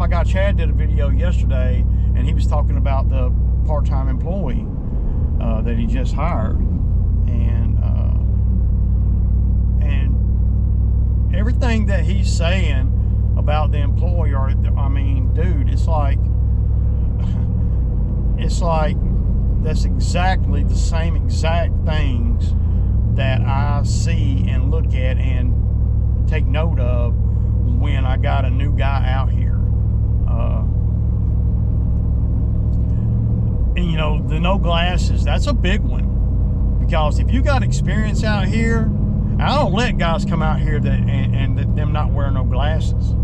my guy Chad did a video yesterday, and he was talking about the part-time employee that he just hired, and everything that he's saying about the employer, I mean, dude, it's like that's exactly the same exact things that I see and look at and take note of when I got a new guy out here. And you know, the no glasses, that's a big one, because if you got experience out here, I don't let guys come out here that and them not wearing no glasses.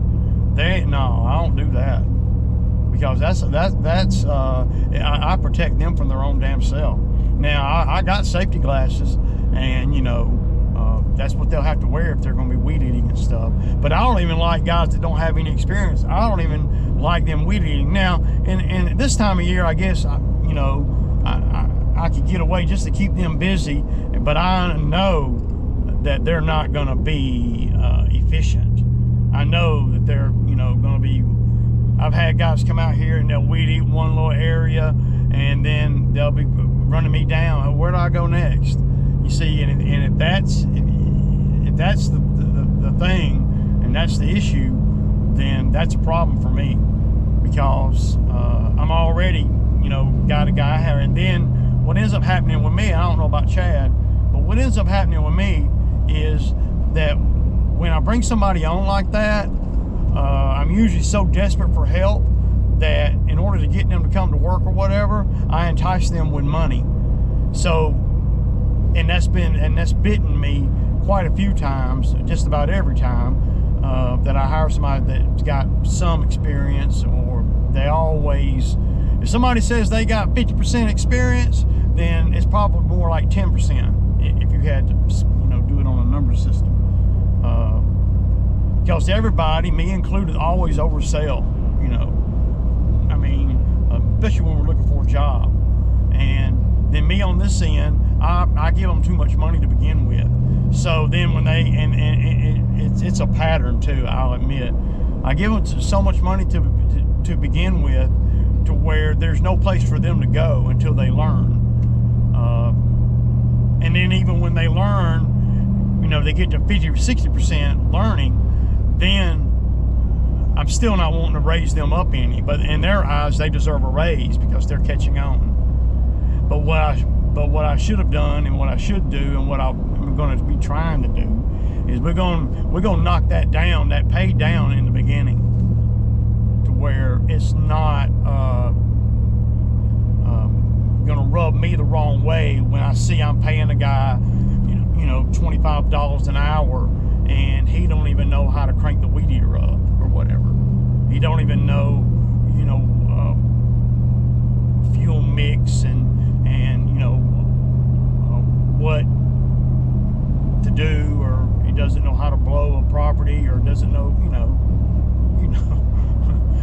No, I don't do that, because I protect them from their own damn self. Now I got safety glasses, and you know, that's what they'll have to wear if they're going to be weed eating and stuff. But I don't even like guys that don't have any experience. I don't even like them weed eating. Now, and this time of year, I guess, you know, I could get away just to keep them busy, but I know that they're not going to be efficient. I know that they're, you know, going to be. I've had guys come out here and they'll weed eat one little area, and then they'll be running me down. Where do I go next? You see, and if that's the thing, and that's the issue, then that's a problem for me, because I'm already, you know, got a guy here. And then what ends up happening with me, I don't know about Chad, but what ends up happening with me is that when I bring somebody on like that, I'm usually so desperate for help that in order to get them to come to work or whatever, I entice them with money. So, and that's bitten me quite a few times, just about every time that I hire somebody that's got some experience, or they always, if somebody says they got 50% experience, then it's probably more like 10% if you had to, you know, do it on a number system. Because everybody, me included, always oversell, you know. I mean, especially when we're looking for a job. And then me on this end, I give them too much money to begin with. So then when they, and it's a pattern too, I'll admit. I give them so much money to begin with, to where there's no place for them to go until they learn. And then even when they learn, you know, they get to 50 or 60% learning, then I'm still not wanting to raise them up any. But in their eyes, they deserve a raise because they're catching on. But what I should have done, and what I should do, and what I'm going to be trying to do, is we're going to knock that down, that pay down in the beginning, to where it's not going to rub me the wrong way when I see I'm paying a guy, you know, $25 an hour, and he don't even know how to crank the weed eater up or whatever. He don't even know, you know, fuel mix and you know, what to do, or he doesn't know how to blow a property, or doesn't know, you know.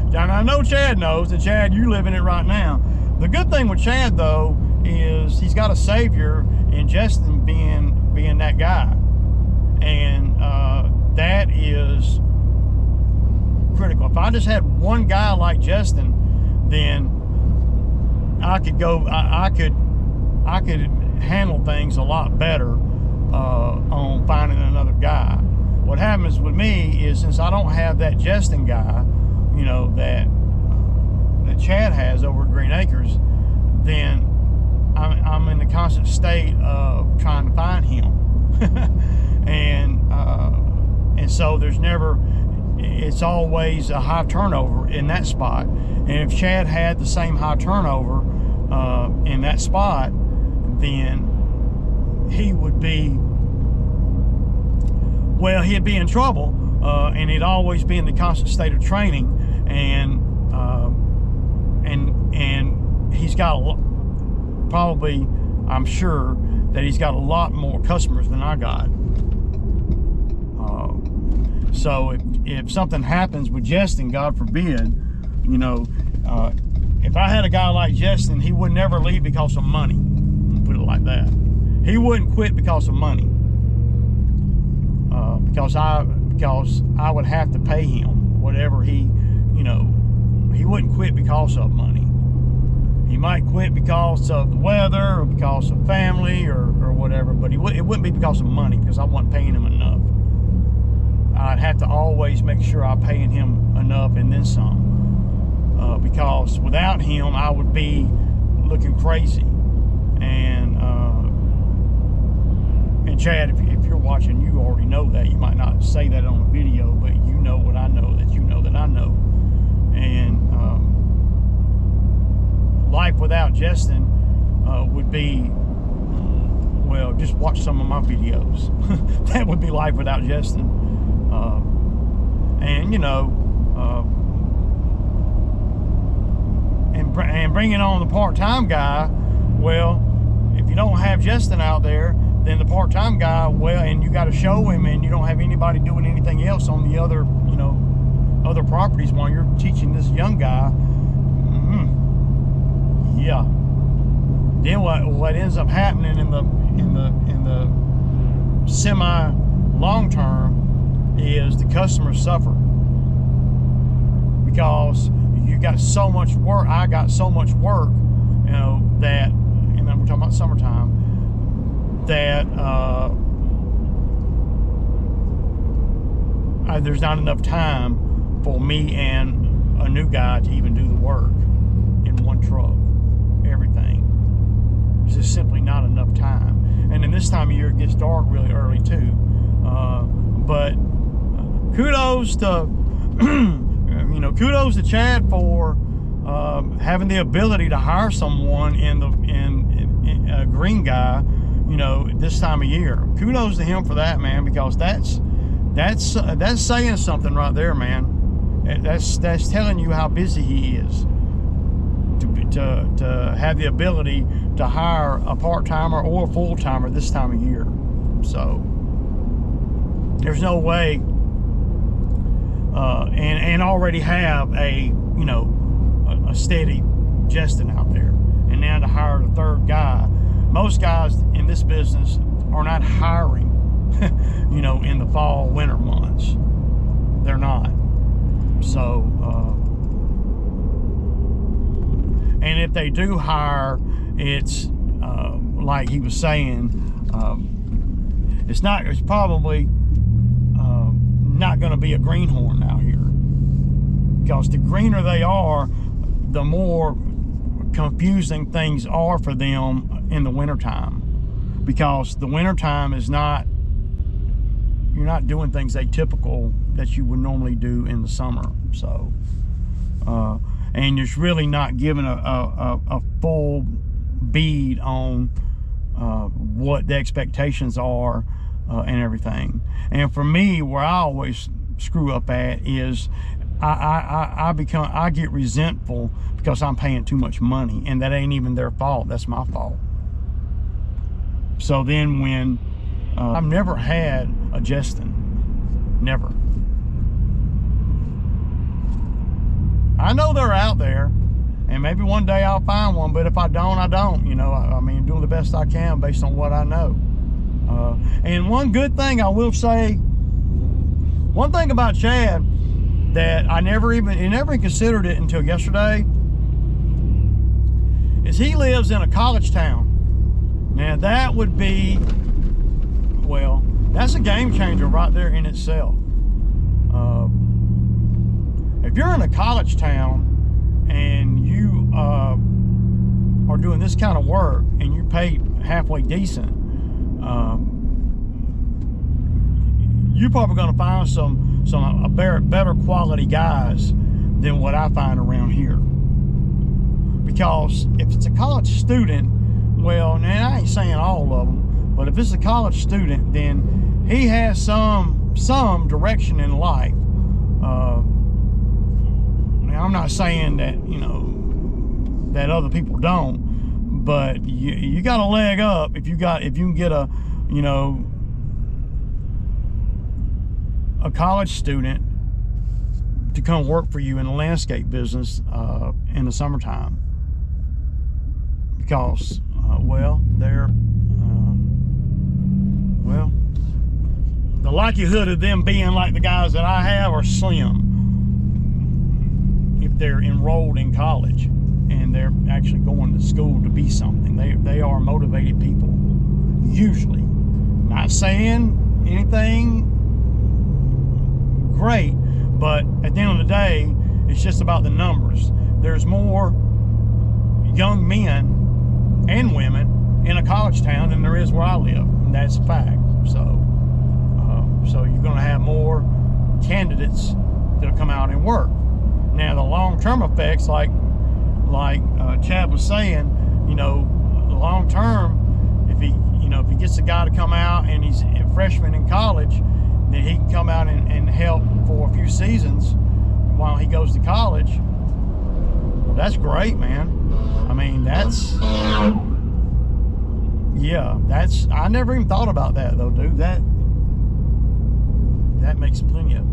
And I know Chad knows, and Chad, you live in it right now. The good thing with Chad, though, is he's got a savior in Justin being that guy. And that is critical. If I just had one guy like Justin, then I could go, I could handle things a lot better on finding another guy. What happens with me is, since I don't have that Justin guy, you know, that Chad has over at Green Acres, then I'm in the constant state of trying to find him. And so there's never, it's always a high turnover in that spot. And if Chad had the same high turnover in that spot, then he would be, well, he'd be in trouble, and he'd always be in the constant state of training, and he's got probably, I'm sure that he's got a lot more customers than I got. So if something happens with Justin, God forbid, you know, if I had a guy like Justin, he would never leave because of money. Put it like that. He wouldn't quit because of money. Because I would have to pay him whatever he, you know, wouldn't quit because of money. He might quit because of the weather or because of family or whatever, but it wouldn't be because of money, because I wasn't paying him enough. I'd have to always make sure I'm paying him enough and then some, because without him I would be looking crazy. And Chad, if you're watching, you already know that. You might not say that on a video, but you know what I know, that you know that I know. And life without Justin would be, well, just watch some of my videos. That would be life without Justin. And you know, and bringing on the part-time guy, well, if you don't have Justin out there, then the part-time guy, well, and you got to show him, and you don't have anybody doing anything else on the other, you know, other properties while you're teaching this young guy. Yeah. Then what ends up happening in the semi long term is the customers suffer, because you got so much work. I got so much work, you know, that, and then we're talking about summertime, that there's not enough time for me and a new guy to even do the work in one truck, everything. There's just simply not enough time. And then this time of year it gets dark really early too. But kudos to you know, kudos to Chad for having the ability to hire someone in a green guy, you know, this time of year. Kudos to him for that, man, because that's saying something right there, man. That's telling you how busy he is to have the ability to hire a part-timer or a full-timer this time of year. So there's no way, and already have a, you know, a steady Justin out there, and now to hire the third guy. Most guys in this business are not hiring, you know, in the fall, winter months. They're not. So, and if they do hire, it's like he was saying, it's probably not going to be a greenhorn out here, because the greener they are, the more confusing things are for them in the wintertime, because the wintertime is not, you're not doing things atypical that you would normally do in the summer. So and it's really not giving a full bead on what the expectations are and everything. And for me, where I always screw up at is I get resentful because I'm paying too much money, and that ain't even their fault. That's my fault. So then when I've never had a Justin, never. I know they're out there, and maybe one day I'll find one, but if I don't, I don't. You know, I mean, doing the best I can based on what I know. And one good thing I will say, one thing about Chad that I never even considered it until yesterday, is he lives in a college town. Now that would be, well, that's a game changer right there in itself. If you're in a college town and you are doing this kind of work and you pay halfway decent, you're probably going to find some better quality guys than what I find around here. Because if it's a college student, well, and I ain't saying all of them, but if it's a college student, then he has some direction in life. Now, I'm not saying that, you know, that other people don't, but you got a leg up if you can get a, you know, a college student to come work for you in the landscape business in the summertime, because well, they're well, the likelihood of them being like the guys that I have are slim, they're enrolled in college and they're actually going to school to be something. They are motivated people, usually. Not saying anything great, but at the end of the day, it's just about the numbers. There's more young men and women in a college town than there is where I live, and that's a fact. So you're going to have more candidates that'll come out and work. Now the long-term effects, like Chad was saying, the long term, if he gets a guy to come out and he's a freshman in college, then he can come out and help for a few seasons while he goes to college. Well, that's great, man. I mean, I never even thought about that though, dude. That makes plenty of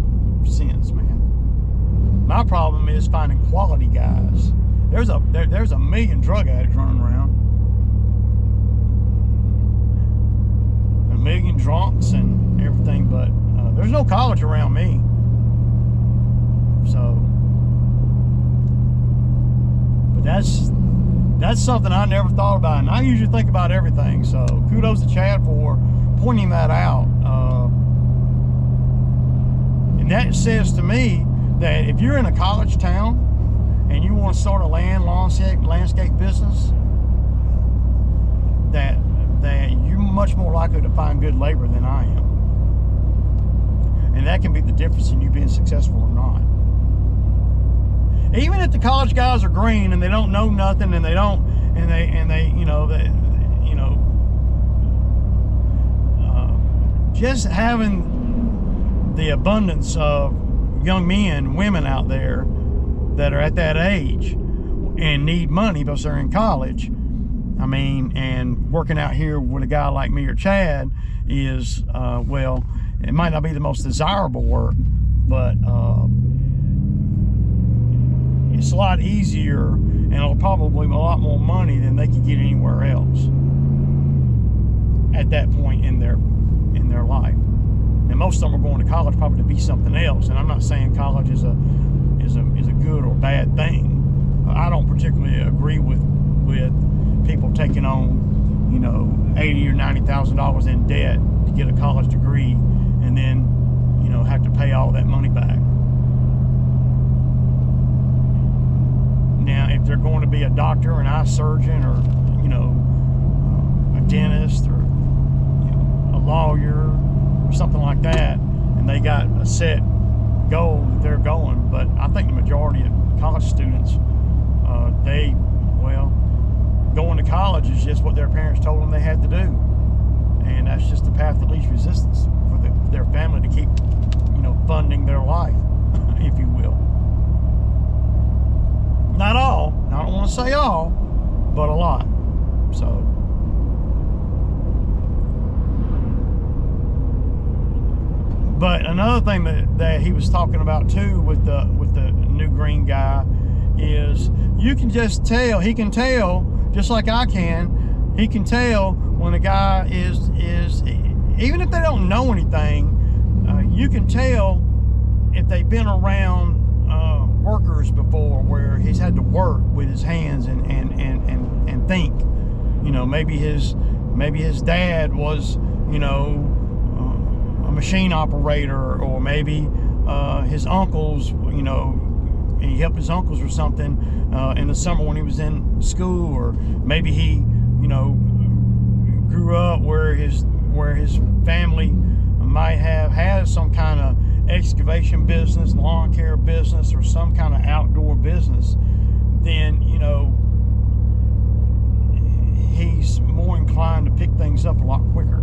sense, man. My problem is finding quality guys. There's a million drug addicts running around, a million drunks and everything, but there's no college around me. So, but that's something I never thought about, and I usually think about everything. So kudos to Chad for pointing that out. And that says to me that if you're in a college town and you want to start a landscape business, that you're much more likely to find good labor than I am. And that can be the difference in you being successful or not. Even if the college guys are green and they don't know nothing and just having the abundance of young men, women out there that are at that age and need money because they're in college. I mean, and working out here with a guy like me or Chad is, well, it might not be the most desirable work, but it's a lot easier and it'll probably be a lot more money than they could get anywhere else at that point in their life. And most of them are going to college probably to be something else. And I'm not saying college is a good or bad thing. I don't particularly agree with people taking on, $80,000 or $90,000 in debt to get a college degree and then, have to pay all that money back. Now, if they're going to be a doctor, an eye surgeon, or a dentist, or a lawyer, or something like that, and they got a set goal that they're going. But I think the majority of college students, going to college is just what their parents told them they had to do, and that's just the path of least resistance for their family to keep, funding their life, if you will. Not all. I don't want to say all, but a lot. So. But another thing that he was talking about too with the new green guy is you can just tell. He can tell, just like I can. He can tell when a guy is even if they don't know anything. You can tell if they've been around workers before, where he's had to work with his hands and think. Maybe his dad was a machine operator, or maybe his uncles, he helped his uncles or something in the summer when he was in school, or maybe he grew up where his family might have had some kind of excavation business, lawn care business, or some kind of outdoor business. Then he's more inclined to pick things up a lot quicker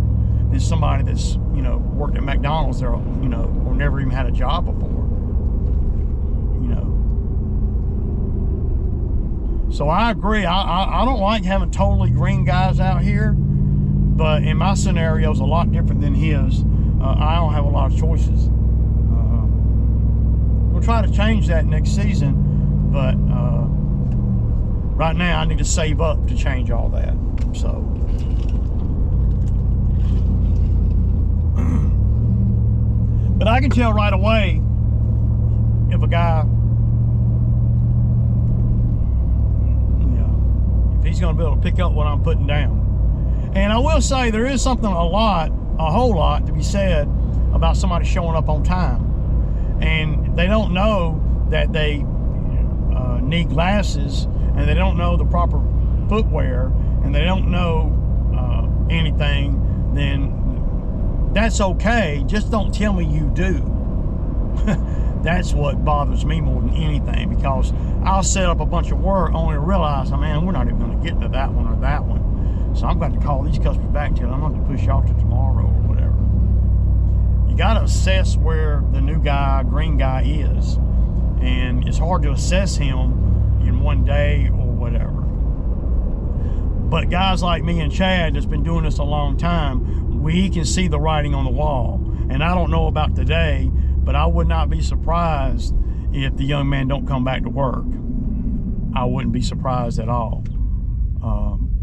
than somebody that's worked at McDonald's or or never even had a job before. So I agree. I don't like having totally green guys out here, but in my scenario, it's a lot different than his. I don't have a lot of choices. We'll try to change that next season, but right now I need to save up to change all that. So, but I can tell right away if a guy going to be able to pick up what I'm putting down. And I will say there is something a whole lot to be said about somebody showing up on time. And they don't know that they need glasses, and they don't know the proper footwear, and they don't know anything, then that's okay. Just don't tell me you do. That's what bothers me more than anything, because I'll set up a bunch of work only to realize, oh, man, we're not even going to get to that one or that one. So I'm going to call these customers back till I'm going to push off to tomorrow or whatever. You got to assess where the new guy, green guy is. And it's hard to assess him in one day or whatever. But guys like me and Chad that's been doing this a long time, we can see the writing on the wall. And I don't know about today, but I would not be surprised if the young man don't come back to work. I wouldn't be surprised at all.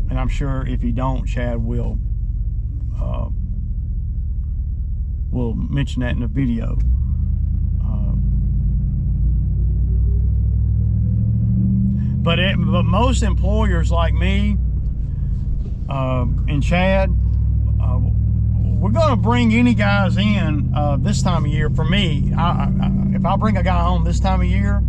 And I'm sure if he don't, Chad will mention that in the video. But most employers like me and Chad, we're going to bring any guys in this time of year. For me, if I bring a guy on this time of year,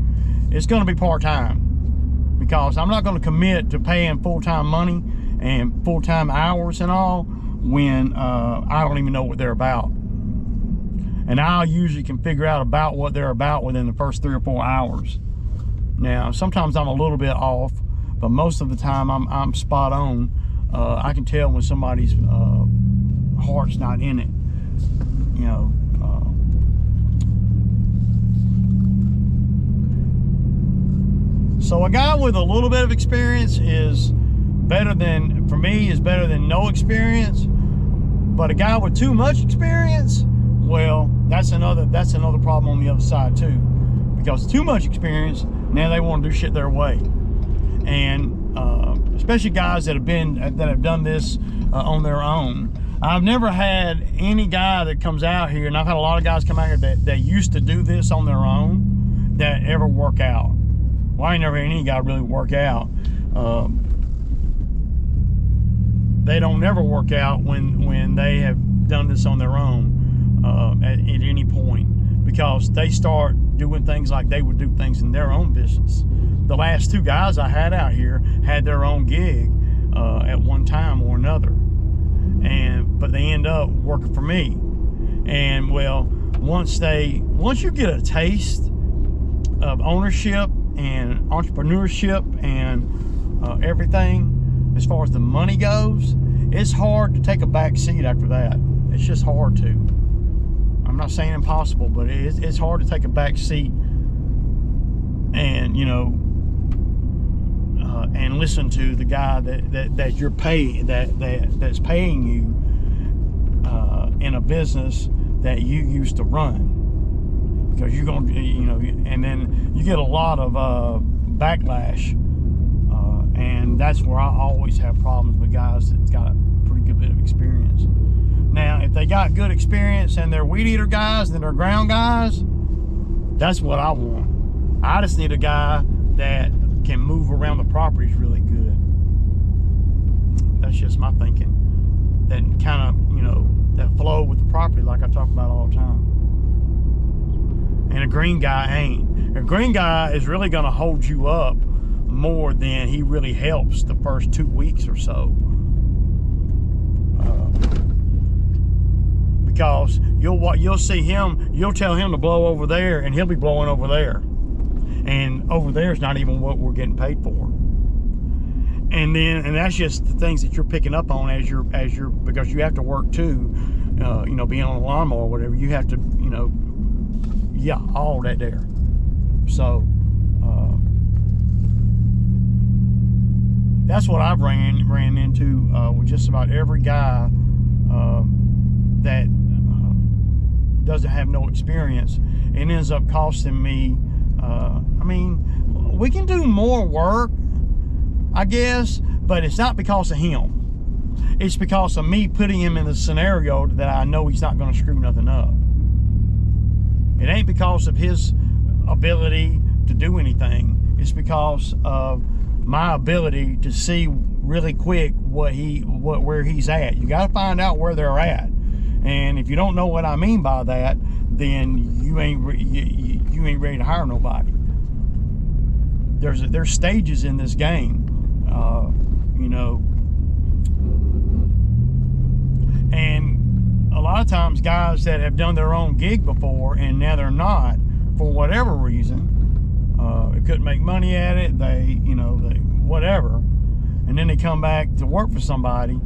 it's going to be part-time, because I'm not going to commit to paying full-time money and full-time hours and all when I don't even know what they're about. And I usually can figure out about what they're about within the first 3 or 4 hours. Now, sometimes I'm a little bit off, but most of the time I'm spot on. I can tell when somebody's heart's not in it, you know. So a guy with a little bit of experience is better than, for me, is better than no experience. But a guy with too much experience, well, that's another problem on the other side too. Because too much experience, now they want to do shit their way. And especially guys that have done this on their own. I've never had any guy that comes out here, and I've had a lot of guys come out here that used to do this on their own, that ever work out. Well, I ain't never had any guy really work out. They don't never work out when they have done this on their own at any point, because they start doing things like they would do things in their own business. The last 2 guys I had out here had their own gig at one time or another, but they end up working for me. And well, once you get a taste of ownership and entrepreneurship and everything, as far as the money goes, it's hard to take a back seat after that. It's just hard to. I'm not saying impossible, but it's hard to take a back seat and, you know, and listen to the guy that you're paying, that's paying you in a business that you used to run. Because you're going to, you know, and then you get a lot of backlash, and that's where I always have problems with guys that's got a pretty good bit of experience. Now, if they got good experience and they're weed eater guys and they're ground guys, that's what I want. I just need a guy that can move around the properties really good. That's just my thinking. That kind of, you know, that flow with the property like I talk about all the time. And a green guy ain't. A green guy is really going to hold you up more than he really helps the first 2 weeks or so. Because you'll see him, you'll tell him to blow over there, and he'll be blowing over there. And over there is not even what we're getting paid for. And that's just the things that you're picking up on as you're because you have to work too. You know, being on a lawnmower or whatever, you have to, you know, yeah, all that there. So that's what I've ran into with just about every guy that doesn't have no experience. It ends up costing me. I mean, we can do more work, I guess, but it's not because of him. It's because of me putting him in the scenario that I know he's not going to screw nothing up. It ain't because of his ability to do anything. It's because of my ability to see really quick where he's at. You got to find out where they're at, and if you don't know what I mean by that, then you ain't ready to hire nobody. There's stages in this game, you know, and a lot of times guys that have done their own gig before and now they're not, for whatever reason, they couldn't make money at it, they whatever, and then they come back to work for somebody.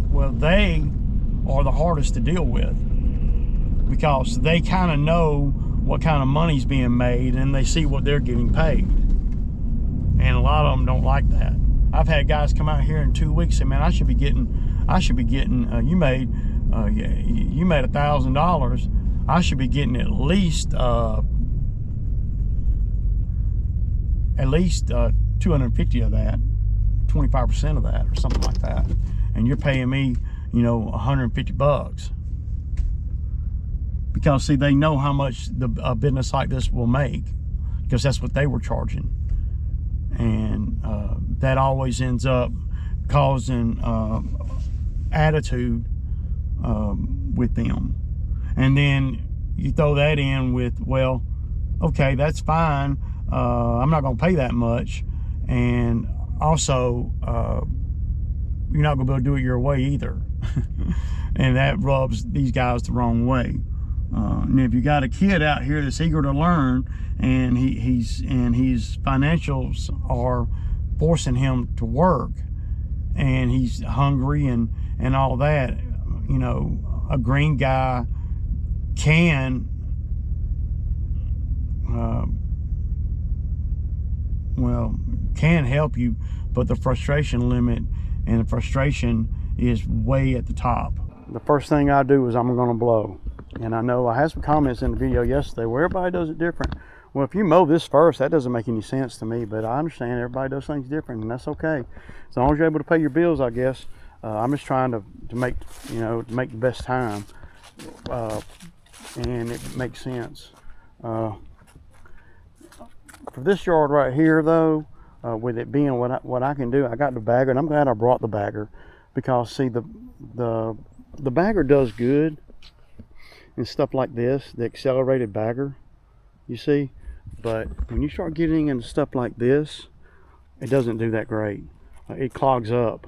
Well, they are the hardest to deal with, because they kind of know what kind of money's being made and they see what they're getting paid, and a lot of them don't like that. I've had guys come out here in 2 weeks and say, man, I should be getting you made $1,000, I should be getting at least 250 of that, 25% of that, or something like that, and you're paying me, $150. Because see, they know how much a business like this will make, because that's what they were charging, and that always ends up causing attitude with them. And then you throw that in with, well, okay, that's fine, I'm not going to pay that much, and also you're not going to be able to do it your way either. And that rubs these guys the wrong way. And if you got a kid out here that's eager to learn, and his financials are forcing him to work, and he's hungry and all that, a green guy can help you, but the frustration limit and the frustration is way at the top. The first thing I do is I'm going to blow. And I know I had some comments in the video yesterday where everybody does it different. Well, if you mow this first, that doesn't make any sense to me, but I understand everybody does things different, and that's okay. As long as you're able to pay your bills, I guess. I'm just trying to make the best time, and it makes sense. For this yard right here, though, with it being what I can do, I got the bagger, and I'm glad I brought the bagger, because see, the bagger does good and stuff like this, the accelerated bagger, you see, but when you start getting into stuff like this, it doesn't do that great. It clogs up.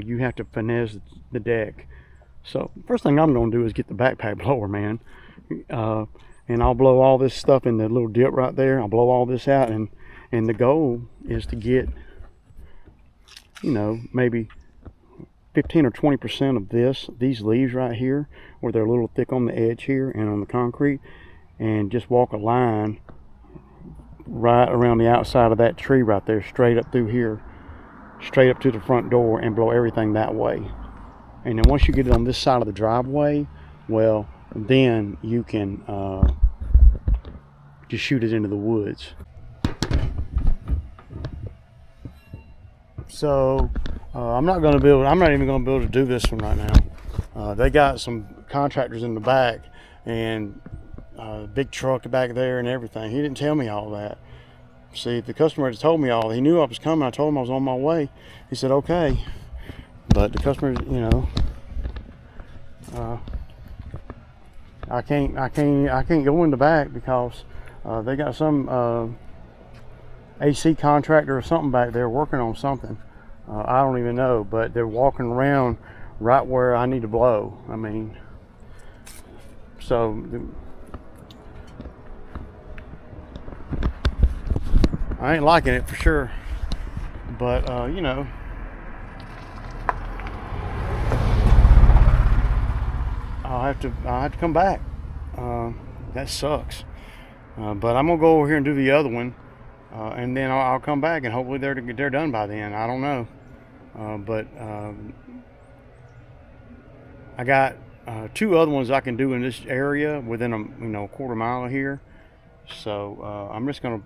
You have to finesse the deck. So first thing I'm going to do is get the backpack blower, man, and I'll blow all this stuff in the little dip right there. I'll blow all this out, and the goal is to get, maybe 15 or 20% of these leaves right here, where they're a little thick on the edge here and on the concrete, and just walk a line right around the outside of that tree right there, straight up through here, straight up to the front door, and blow everything that way. And then once you get it on this side of the driveway, well, then you can just shoot it into the woods. So I'm not even going to be able to do this one right now. They got some contractors in the back, and big truck back there and everything. He didn't tell me all that. See, if the customer had told me all, he knew I was coming. I told him I was on my way. He said, okay. But the customer, I can't go in the back, because they got some AC contractor or something back there working on something. I don't even know, but they're walking around right where I need to blow. I mean, so I ain't liking it for sure, but I'll have to come back. That sucks, but I'm gonna go over here and do the other one, and then I'll come back, and hopefully they're done by then. I don't know, but I got 2 other ones I can do in this area within a quarter mile of here. So I'm just gonna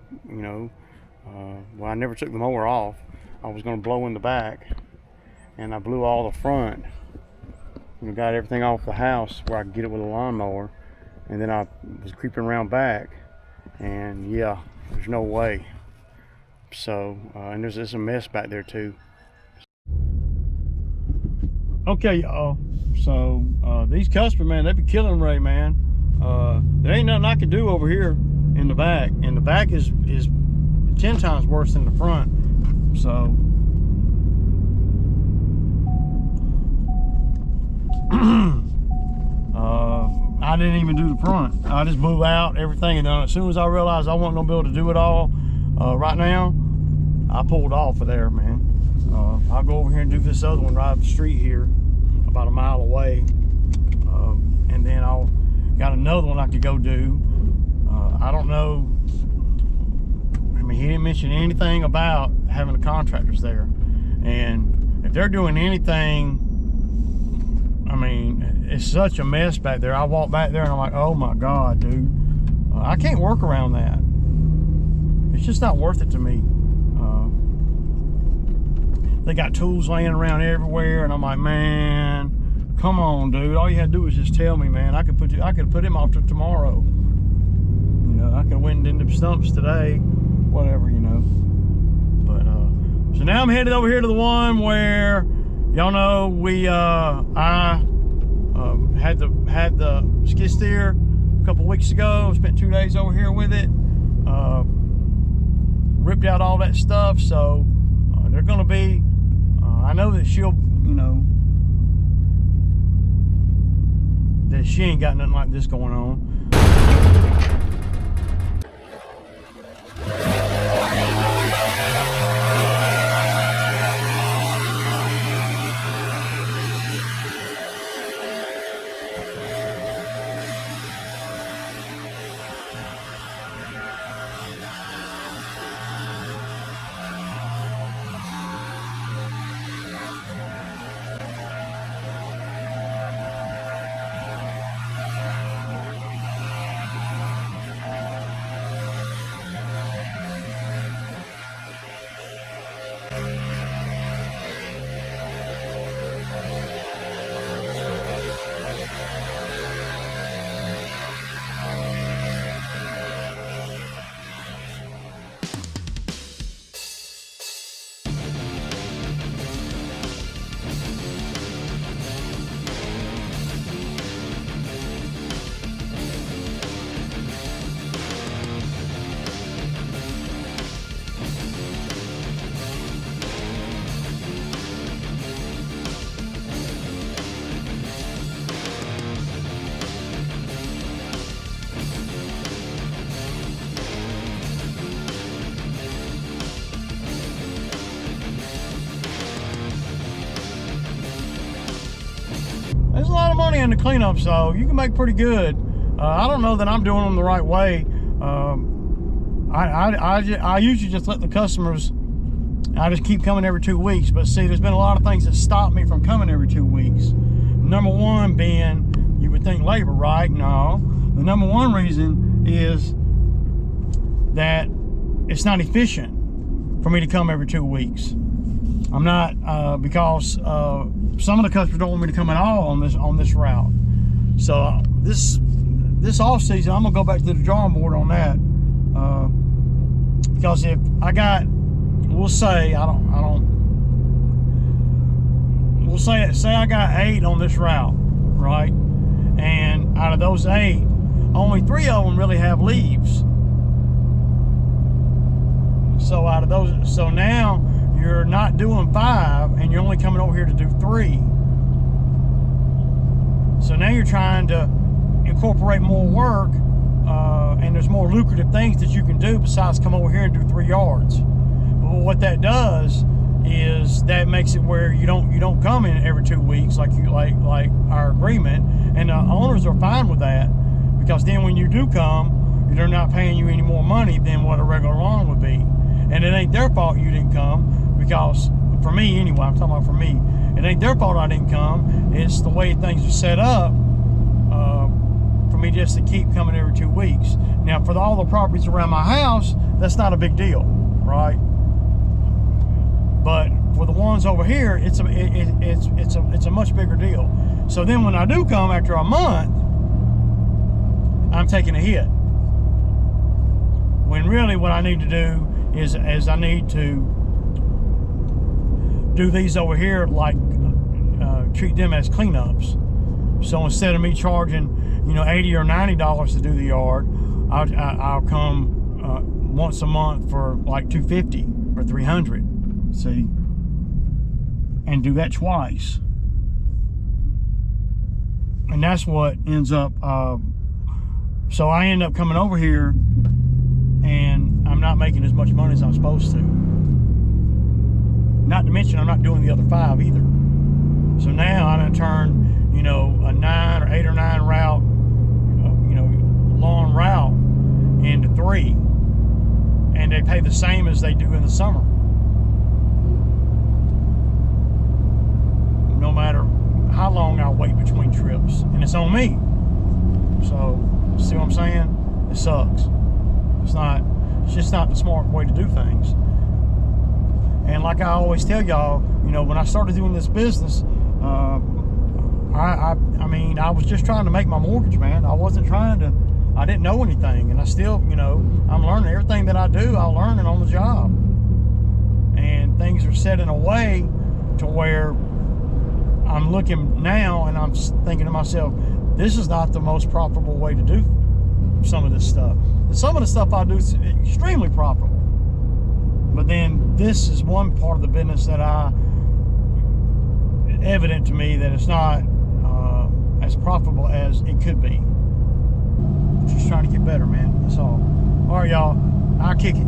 well, I never took the mower off. I was gonna blow in the back, and I blew all the front. Got everything off the house where I could get it with a lawnmower, and then I was creeping around back, and yeah, there's no way. So, and there's a mess back there too. Okay, y'all. So these customers, man, they be killing Ray, man. There ain't nothing I can do over here in the back, and the back is 10 times worse than the front. So I didn't even do the front. I just blew out everything, and as soon as I realized I wasn't gonna be able to do it all right now, I pulled off of there, man. I'll go over here and do this other one right up the street here, about a mile away, and then I'll got another one I could go do. I don't know. I mean, he didn't mention anything about having the contractors there, and if they're doing anything, I mean, it's such a mess back there. I walk back there and I'm like, oh my God, dude, I can't work around that. It's just not worth it to me. They got tools laying around everywhere, and I'm like, man, come on, dude. All you had to do was just tell me, man. I could put him off to tomorrow. You know, I could have went into stumps today, whatever, you know. But so now I'm headed over here to the one where y'all know I had the skid steer a couple weeks ago. Spent 2 days over here with it. Ripped out all that stuff, so they're gonna be. I know that she'll, you know, that she ain't got nothing like this going on. There's a lot of money in the cleanup, so you can make pretty good. I don't know that I'm doing them the right way. I usually just let the customers, I just keep coming every 2 weeks. But see, there's been a lot of things that stop me from coming every 2 weeks. Number one being, you would think labor, right? No. The number one reason is that it's not efficient for me to come every 2 weeks. I'm not, because some of the customers don't want me to come at all on this route. So this off season, I'm gonna go back to the drawing board on that, because if I got, we'll say we'll say I got 8 on this route, right? And out of those 8, only 3 of them really have leaves. So out of those, so now you're not doing 5, and you're only coming over here to do 3. So now you're trying to incorporate more work, and there's more lucrative things that you can do besides come over here and do 3 yards. But what that does is that makes it where you don't come in every 2 weeks like our agreement, and the owners are fine with that, because then when you do come, they're not paying you any more money than what a regular lawn would be. And it ain't their fault you didn't come, because for me anyway, I'm talking about for me, it ain't their fault I didn't come. It's the way things are set up for me just to keep coming every 2 weeks. Now for all the properties around my house, that's not a big deal, right? But for the ones over here, it's a much bigger deal. So then when I do come after a month, I'm taking a hit. When really what I need to do is I need to do these over here, like treat them as cleanups. So instead of me charging, $80 or $90 to do the yard, I'll come once a month for like $250 or $300. See, and do that twice, and that's what ends up. So I end up coming over here, and I'm not making as much money as I'm supposed to. Not to mention, I'm not doing the other 5 either. So now I done turned, a 9 or 8 or 9 route, lawn route into 3, and they pay the same as they do in the summer. No matter how long I wait between trips, and it's on me. So, see what I'm saying? It sucks. It's just not the smart way to do things. And like I always tell y'all, when I started doing this business, I was just trying to make my mortgage, man. I didn't know anything, and I still, I'm learning everything that I do. I'll learn it on the job, and things are set in a way to where I'm looking now and I'm thinking to myself, this is not the most profitable way to do some of this stuff. Some of the stuff I do is extremely profitable, but then this is one part of the business that evident to me that it's not as profitable as it could be. Just trying to get better, man. That's all. All right, y'all. I'll kick it.